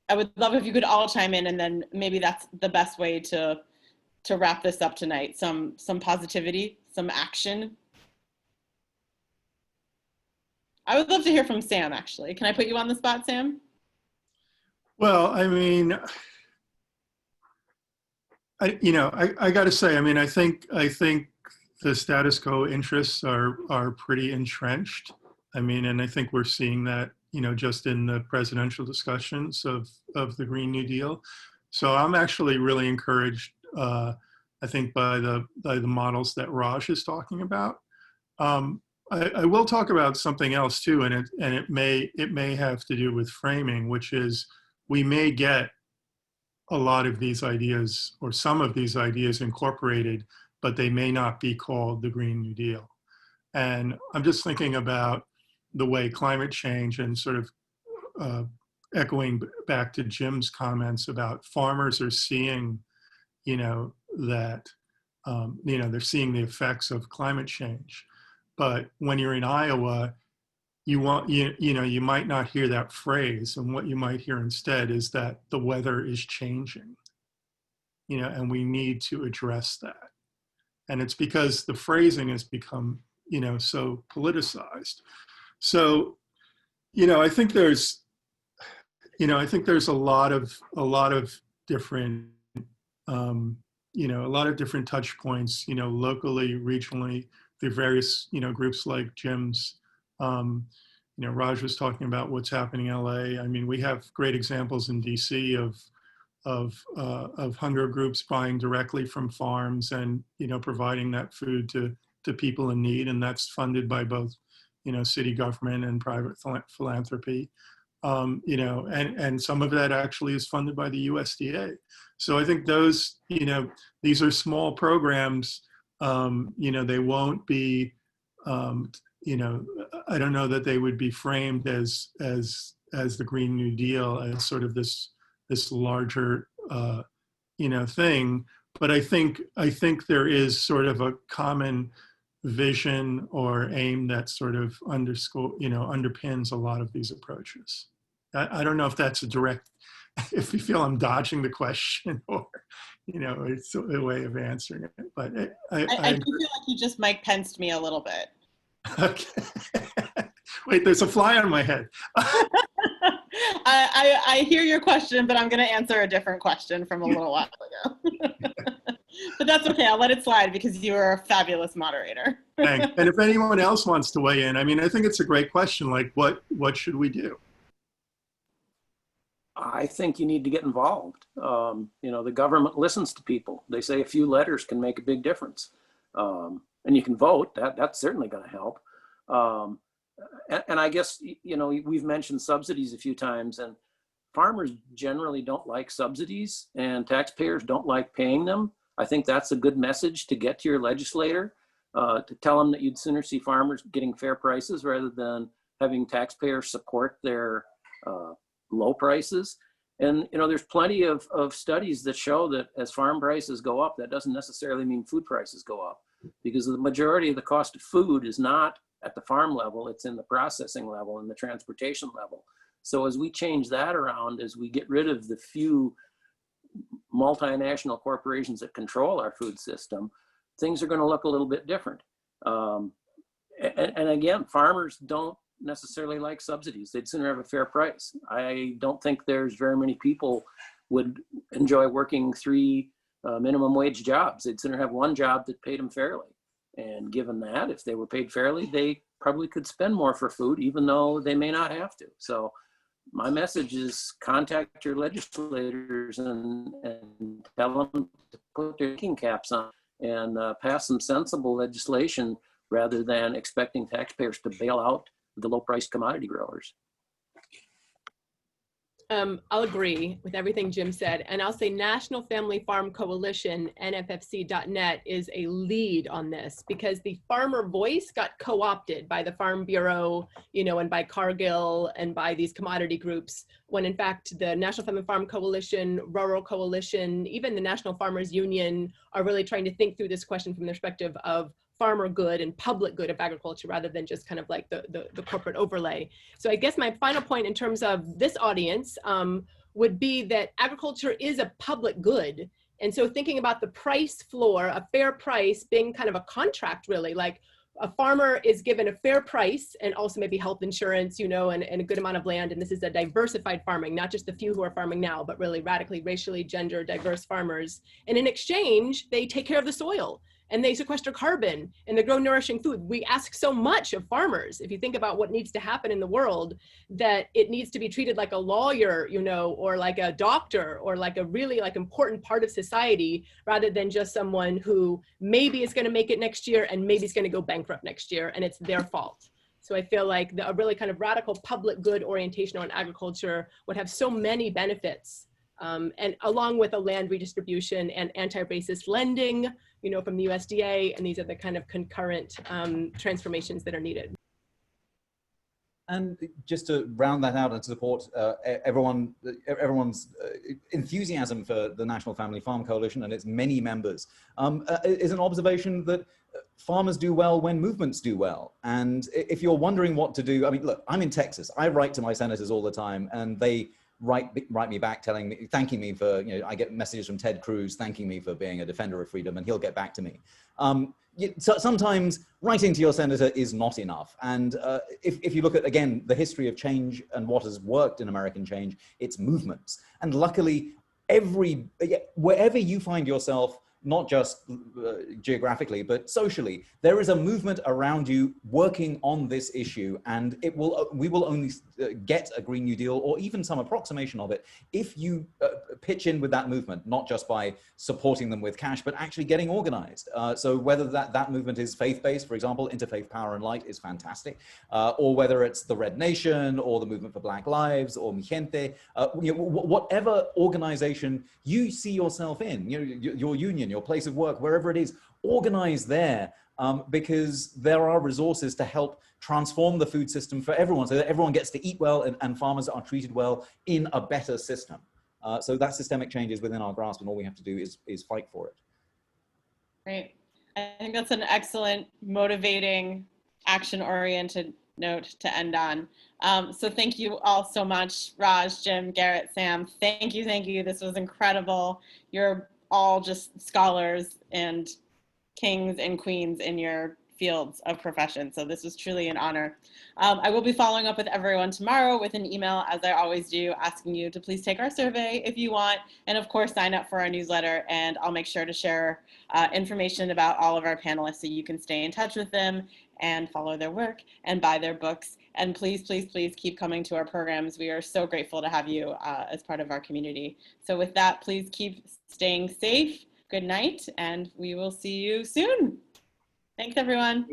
I would love if you could all chime in, and then maybe that's the best way to wrap this up tonight. Some positivity, some action. I would love to hear from Sam, actually. Can I put you on the spot, Sam? Well, I mean, I got to say, I think the status quo interests are pretty entrenched. And I think we're seeing that, just in the presidential discussions of the Green New Deal. So I'm actually really encouraged, I think, by the models that Raj is talking about. I will talk about something else too, and it may have to do with framing, which is we may get a lot of these ideas or some of these ideas incorporated, but they may not be called the Green New Deal. And I'm just thinking about the way climate change, and sort of echoing back to Jim's comments about farmers are seeing, that, they're seeing the effects of climate change. But when you're in Iowa, you might not hear that phrase, and what you might hear instead is that the weather is changing, and we need to address that. And it's because the phrasing has become, so politicized. So, I think there's a lot of different, a lot of different touch points, locally, regionally, through various, groups like Jim's. Raj was talking about what's happening in LA. We have great examples in DC of hunger groups buying directly from farms and, providing that food to people in need. And that's funded by both, city government and private philanthropy. And some of that actually is funded by the USDA. So I think those, these are small programs. They won't be, I don't know that they would be framed as the Green New Deal as sort of this larger, thing. But I think there is sort of a common vision or aim that sort of underpins a lot of these approaches. I don't know if that's a direct, if you feel I'm dodging the question, or, it's a way of answering it. But I do feel like you just Mike Penced me a little bit. Okay. Wait, there's a fly on my head. I hear your question, but I'm going to answer a different question from a little while ago. But that's okay. I'll let it slide because you are a fabulous moderator. Thanks. And if anyone else wants to weigh in, I mean, I think it's a great question. Like, what should we do? I think you need to get involved. You know, the government listens to people. They say a few letters can make a big difference. And you can vote. That's certainly going to help. And I guess, you know, we've mentioned subsidies a few times, and farmers generally don't like subsidies, and taxpayers don't like paying them. I think that's a good message to get to your legislator, to tell them that you'd sooner see farmers getting fair prices rather than having taxpayers support their low prices. And, you know, there's plenty of studies that show that as farm prices go up, that doesn't necessarily mean food prices go up, because the majority of the cost of food is not at the farm level, it's in the processing level and the transportation level. So as we change that around, as we get rid of the few multinational corporations that control our food system, things are going to look a little bit different. And again, farmers don't necessarily like subsidies. They'd sooner have a fair price. I don't think there's very many people would enjoy working 3 minimum wage jobs. They'd sooner have one job that paid them fairly. And given that, if they were paid fairly, they probably could spend more for food, even though they may not have to. So my message is contact your legislators and tell them to put their thinking caps on and pass some sensible legislation rather than expecting taxpayers to bail out the low-priced commodity growers. I'll agree with everything Jim said. And I'll say National Family Farm Coalition, NFFC.net, is a lead on this, because the farmer voice got co-opted by the Farm Bureau, you know, and by Cargill and by these commodity groups, when in fact the National Family Farm Coalition, Rural Coalition, even the National Farmers Union are really trying to think through this question from the perspective of farmer good and public good of agriculture, rather than just kind of like the corporate overlay. So I guess my final point in terms of this audience would be that agriculture is a public good. And so thinking about the price floor, a fair price being kind of a contract, really, like a farmer is given a fair price and also maybe health insurance, you know, and a good amount of land. And this is a diversified farming, not just the few who are farming now, but really radically, racially, gender diverse farmers. And in exchange, they take care of the soil, and they sequester carbon, and they grow nourishing food. We ask so much of farmers, if you think about what needs to happen in the world, that it needs to be treated like a lawyer, you know, or like a doctor, or like a really like important part of society, rather than just someone who maybe is gonna make it next year and maybe is gonna go bankrupt next year, and it's their fault. So I feel like a really kind of radical public good orientation on agriculture would have so many benefits. And along with a land redistribution and anti-racist lending, you know, from the USDA, and these are the kind of concurrent transformations that are needed. And just to round that out and to support everyone's enthusiasm for the National Family Farm Coalition and its many members, is an observation that farmers do well when movements do well. And if you're wondering what to do, I mean, look, I'm in Texas. I write to my senators all the time, and they write me back thanking me for, you know, I get messages from Ted Cruz thanking me for being a defender of freedom, and he'll get back to me. So sometimes writing to your senator is not enough. And if you look at, again, the history of change and what has worked in American change, it's movements. And luckily, wherever you find yourself, not just geographically, but socially, there is a movement around you working on this issue, and we will only get a Green New Deal, or even some approximation of it, if you pitch in with that movement, not just by supporting them with cash, but actually getting organized. So whether that movement is faith-based, for example, Interfaith Power and Light is fantastic, or whether it's the Red Nation, or the Movement for Black Lives, or Mi Gente, you know, whatever organization you see yourself in, you know, your union, your place of work, wherever it is, organize there, because there are resources to help transform the food system for everyone, so that everyone gets to eat well and farmers are treated well in a better system. So that systemic change is within our grasp, and all we have to do is fight for it. Great. I think that's an excellent, motivating, action-oriented note to end on. So thank you all so much, Raj, Jim, Garrett, Sam. Thank you, thank you. This was incredible. You're all just scholars and kings and queens in your fields of profession. So this was truly an honor. I will be following up with everyone tomorrow with an email, as I always do, asking you to please take our survey if you want, and of course sign up for our newsletter, and I'll make sure to share information about all of our panelists so you can stay in touch with them and follow their work and buy their books. And please, please, please keep coming to our programs. We are so grateful to have you as part of our community. So with that, please keep staying safe. Good night, and we will see you soon. Thanks, everyone.